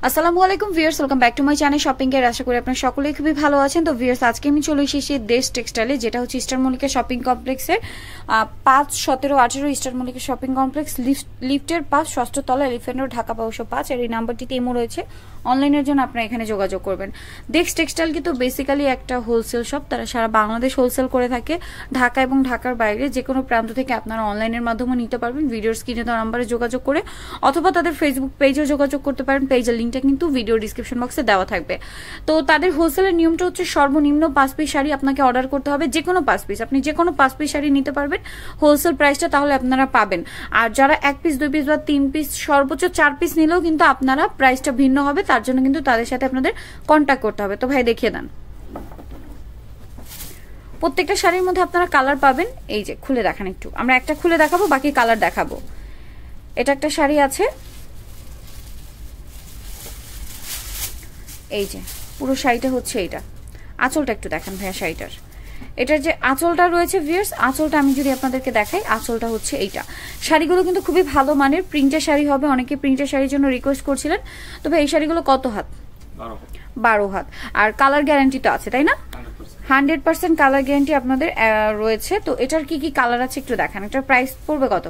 আসসালামু আলাইকুম viewers, welcome back to my channel shopping এর। আশা করি আপনারা সকলেই খুবই ভালো আছেন। তো ভিউয়ার্স, আজকে আমি চলে এসেছি দেশ টেক্সটাইলে, যেটা হচ্ছে ইস্টার মল্লিকা শপিং কমপ্লেক্সের 5, 17, 18 ইস্টার মল্লিকা শপিং কমপ্লেক্স, লিফটের 5, 6ষ্ঠ তলা, এলিফ্যান্ট রোড, ঢাকা 1205। আর এই নাম্বারটিতে ইমো রয়েছে, অনলাইনের জন্য আপনারা এখানে যোগাযোগ করবেন। দেশ টেক্সটাইল কিন্তু বেসিক্যালি একটা হোলসেল শপ, তারা সারা বাংলাদেশ হোলসেল করে থাকে। ঢাকা এবং ঢাকার বাইরে যে কোনো প্রান্ত থেকে আপনারা অনলাইনের মাধ্যমে নিতে পারবেন, ভিডিওর স্ক্রিনে দেওয়া নাম্বারে যোগাযোগ করে, অথবা তাদের ফেসবুক পেজেও যোগাযোগ করতে পারেন। পেজের লিঙ্কটা কিন্তু ভিডিও ডিসক্রিপশন বক্সে দেওয়া থাকবে। তো তাদের হোলসেলের নিয়মটা হচ্ছে সর্বনিম্ন 5 পিস শাড়ি আপনাকে অর্ডার করতে হবে, যে কোনো 5 পিস। আপনি যে কোনো 5 পিস শাড়ি নিতে পারবেন, হোলসেল প্রাইসটা তাহলে আপনারা পাবেন। আর যারা 1 পিস, 2 পিস বা 3 পিস, সর্বোচ্চ 4 পিস নিলেও কিন্তু আপনারা প্রাইসটা ভিন্ন হবে। তার জন্য কিন্তু তাদের সাথে আপনাদের কন্ট্যাক্ট করতে হবে। তো ভাই দেখিয়ে দেন। প্রত্যেকটা শাড়ির মধ্যে আপনারা কালার পাবেন। এই যে খুলে দেখান একটু, আমরা একটা খুলে দেখাবো, বাকি কালার দেখাবো। এটা একটা শাড়ি আছে, এই যে পুরো শাড়িটা হচ্ছে এইটা। আঁচলটা একটু দেখান ভাইয়া শাড়িটার। এটার যে আঁচলটা রয়েছে ভিউয়ার্স, আঁচলটা আমি যদি আপনাদেরকে দেখাই, আঁচলটা হচ্ছে এইটা। শাড়িগুলো কিন্তু খুবই ভালো মানের প্রিন্টের শাড়ি হবে। অনেকে প্রিন্টের শাড়ির জন্য রিকোয়েস্ট করছিলেন। তবে এই শাড়িগুলো কত হাত? 12 হাত। আর কালার গ্যারান্টি তো আছে, তাই না? 100% কালার গ্যারান্টি আপনাদের রয়েছে। তো এটার কি কি কালার আছে একটু দেখান। এটার প্রাইস পড়বে কত?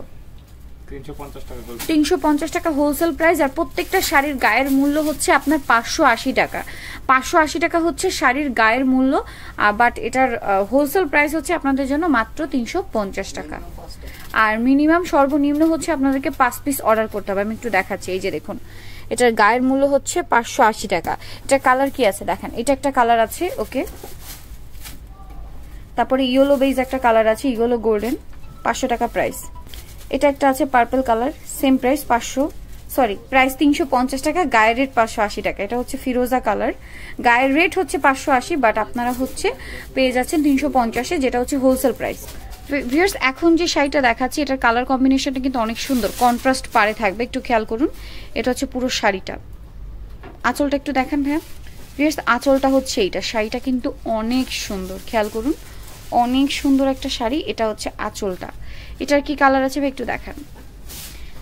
350 টাকা হোলসেল প্রাইস। আর প্রত্যেকটা শাড়ির গায়ের মূল্য হচ্ছে আপনার 580 টাকা। 580 টাকা হচ্ছে শাড়ির গায়ের মূল্য। বাট এটার হোলসেল প্রাইস হচ্ছে আপনাদের জন্য মাত্র 350 টাকা। আর মিনিমাম সর্বনিম্ন হচ্ছে আপনাদেরকে 5 পিস অর্ডার করতে হবে। আমি একটু দেখাচ্ছি, এই যে দেখুন, এটার গায়ের মূল্য হচ্ছে 580 টাকা। এটার কালার কি আছে দেখেন, এটা একটা কালার আছে, ওকে। তারপরে ইয়েলো বেজ একটা কালার আছে, ইয়েলো গোল্ডেন, 500 টাকা প্রাইস। এটা একটা আছে purple colour, same price 500, sorry price 350 টাকা, গায়ের রেট 580 টাকা। এটা হচ্ছে ফিরোজা কালার, গায়ের রেট হচ্ছে 580, বাট আপনারা হচ্ছে পেয়ে যাচ্ছেন 350-এ, যেটা হচ্ছে হোলসেল প্রাইস। ভিউয়ার্স, এখন যে শাড়িটা দেখাচ্ছি, এটার কালার কম্বিনেশনটা কিন্তু অনেক সুন্দর, কন্ট্রাস্ট পারে থাকবে, একটু খেয়াল করুন। এটা হচ্ছে পুরো শাড়িটা। আঁচলটা একটু দেখেন ভাইয়া। ভিউয়ার্স, আঁচলটা হচ্ছে এইটা। শাড়িটা কিন্তু অনেক সুন্দর, খেয়াল করুন, অনেক সুন্দর একটা শাড়ি। এটা হচ্ছে আঁচলটা। এটার কি কালার আছে একটু দেখান।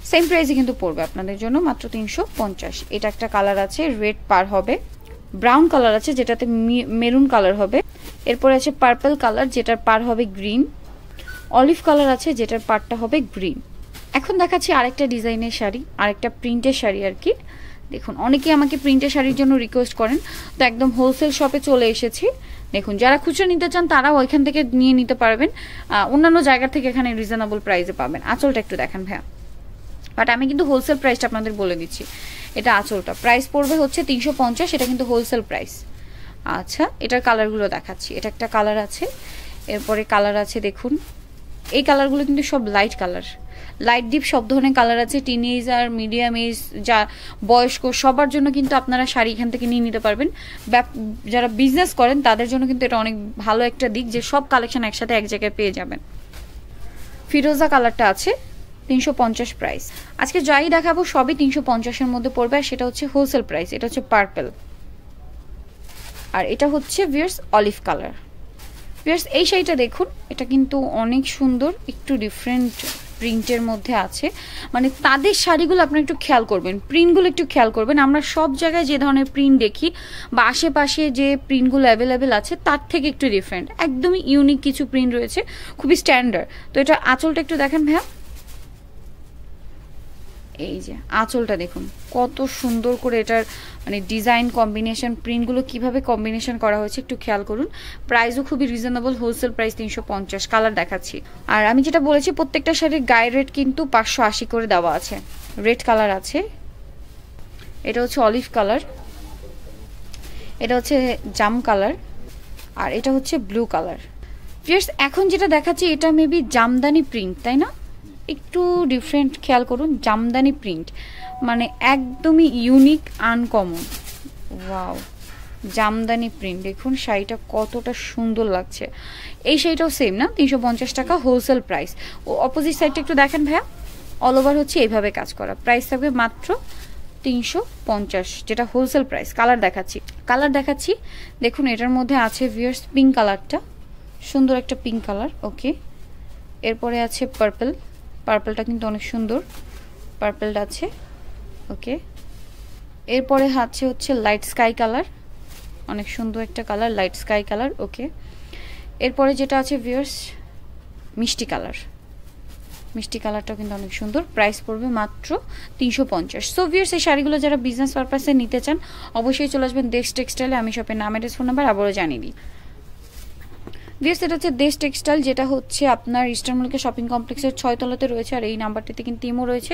সেম প্রাইসে কিন্তু পড়বে আপনাদের জন্য মাত্র 350। এটা একটা কালার আছে, রেড পার হবে, ব্রাউন কালার আছে যেটাতে মেরুন কালার হবে, এরপরে আছে পার্পল কালার যেটার পার হবে গ্রিন, অলিভ কালার আছে যেটার পারটা হবে গ্রিন। এখন দেখাচ্ছি আরেকটা ডিজাইনের শাড়ি, আরেকটা প্রিন্টের শাড়ি আর কি। দেখুন, অনেকেই আমাকে প্রিন্টের শাড়ির জন্য রিকোয়েস্ট করেন, তো একদম হোলসেল শপে চলে এসেছি। দেখুন, যারা খুচরা নিতে চান তারাও ওইখান থেকে নিয়ে নিতে পারবেন, অন্যান্য জায়গা থেকে এখানে রিজনেবল প্রাইসে পাবেন। আঁচলটা একটু দেখেন ভাইয়া, বাট আমি কিন্তু হোলসেল প্রাইসটা আপনাদের বলে দিচ্ছি। এটা আঁচলটা, প্রাইস পড়বে হচ্ছে 350, এটা কিন্তু হোলসেল প্রাইস। আচ্ছা, এটার কালারগুলো দেখাচ্ছি। এটা একটা কালার আছে, এরপরে কালার আছে দেখুন, এই কালারগুলো কিন্তু সব লাইট কালার, লাইট ডিপ সব ধরনের কালার আছে। টিনেজ আর মিডিয়াম এজ, যা বয়স্ক, সবার জন্য কিন্তু আপনারা শাড়ি এখান থেকে নিয়ে নিতে পারবেন। যারা বিজনেস করেন তাদের জন্য কিন্তু এটা অনেক ভালো একটা দিক, যে সব কালেকশন একসাথে এক জায়গায় পেয়ে যাবেন। ফিরোজা কালারটা আছে, 350 প্রাইস। আজকে যাই দেখাবো সবই 350-এর মধ্যে পড়বে, আর সেটা হচ্ছে হোলসেল প্রাইস। এটা হচ্ছে পার্পল, আর এটা হচ্ছে ভিউয়ার্স অলিভ কালার। ভিউয়ার্স, এই শাড়িটা দেখুন, এটা কিন্তু অনেক সুন্দর, একটু ডিফারেন্ট প্রিন্টের মধ্যে আছে। মানে তাদের শাড়িগুলো আপনারা একটু খেয়াল করবেন, প্রিন্টগুলো একটু খেয়াল করবেন। আমরা সব জায়গায় যে ধরনের প্রিন্ট দেখি বা আশেপাশে যে প্রিন্টগুলো অ্যাভেলেবেল আছে তার থেকে একটু ডিফারেন্ট, একদমই ইউনিক কিছু প্রিন্ট রয়েছে, খুবই স্ট্যান্ডার্ড। তো এটা আঁচলটা একটু দেখেন ভাইয়া, এই যে আঁচলটা দেখুন কত সুন্দর করে এটার মানে ডিজাইন কম্বিনেশন, প্রিন্টগুলো কিভাবে কম্বিনেশন করা হয়েছে একটু খেয়াল করুন। প্রাইসও খুবই রিজনেবল, হোলসেল প্রাইস 350। কালার দেখাচ্ছি। আর আমি যেটা বলেছি, প্রত্যেকটা শাড়ির গায়ের রেট কিন্তু 580 করে দেওয়া আছে। রেড কালার আছে, এটা হচ্ছে অলিভ কালার, এটা হচ্ছে জাম কালার, আর এটা হচ্ছে ব্লু কালার। ভিউয়ার্স, এখন যেটা দেখাচ্ছি এটা মেবি জামদানি প্রিন্ট, তাই না? একটু ডিফারেন্ট, খেয়াল করুন, জামদানি প্রিন্ট, মানে একদমই unique, uncommon. Wow, Jamdani print. দেখুন শাড়িটা কতটা সুন্দর লাগছে। এই শাড়িটাও সেম না, 350 টাকা হোলসেল প্রাইস। ও অপোজিট সাইডটা একটু দেখেন ভাইয়া, অল ওভার হচ্ছে এইভাবে কাজ করা। প্রাইস থাকবে মাত্র 350, যেটা হোলসেল প্রাইস। কালার দেখাচ্ছি দেখুন, এটার মধ্যে আছে ভিউয়ার্স পিঙ্ক কালারটা, সুন্দর একটা পিঙ্ক কালার, ওকে। এরপরে আছে পার্পল, পার্পলটা কিন্তু অনেক সুন্দর, পার্পলটা আছে, ওকে। এরপরে হচ্ছে লাইট স্কাই কালার, অনেক সুন্দর একটা কালার, লাইট স্কাই কালার। ওকে, এরপরে যেটা আছে ভিউয়ার্স মিষ্টি কালার, মিষ্টি কালারটাও কিন্তু অনেক সুন্দর। প্রাইস পড়বে মাত্র 350। সো ভিউয়ার্স এই শাড়িগুলো যারা বিজনেস পারপাসে নিতে চান অবশ্যই চলে আসবেন দেশ টেক্সটাইলে। আমি শপের নাম, অ্যাড্রেস, ফোন নাম্বার আবারও জানিয়ে দিই। ভিউয়ার্স এটা হচ্ছে দেশ টেক্সটাইল, যেটা হচ্ছে আপনার ইস্টার্ন মল্লিকা শপিং কমপ্লেক্সের 6 তলাতে রয়েছে। আর এই নাম্বারটিতে কিন্তু ইমো রয়েছে,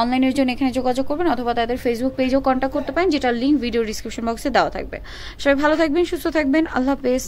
অনলাইনের জন্য এখানে যোগাযোগ করবেন অথবা তাদের ফেসবুক পেজেও কন্ট্যাক্ট করতে পারেন, যেটা লিঙ্ক ভিডিও ডিসক্রিপশন বক্সে দেওয়া থাকবে। সবাই ভালো থাকবেন, সুস্থ থাকবেন, আল্লাহ হাফেজ।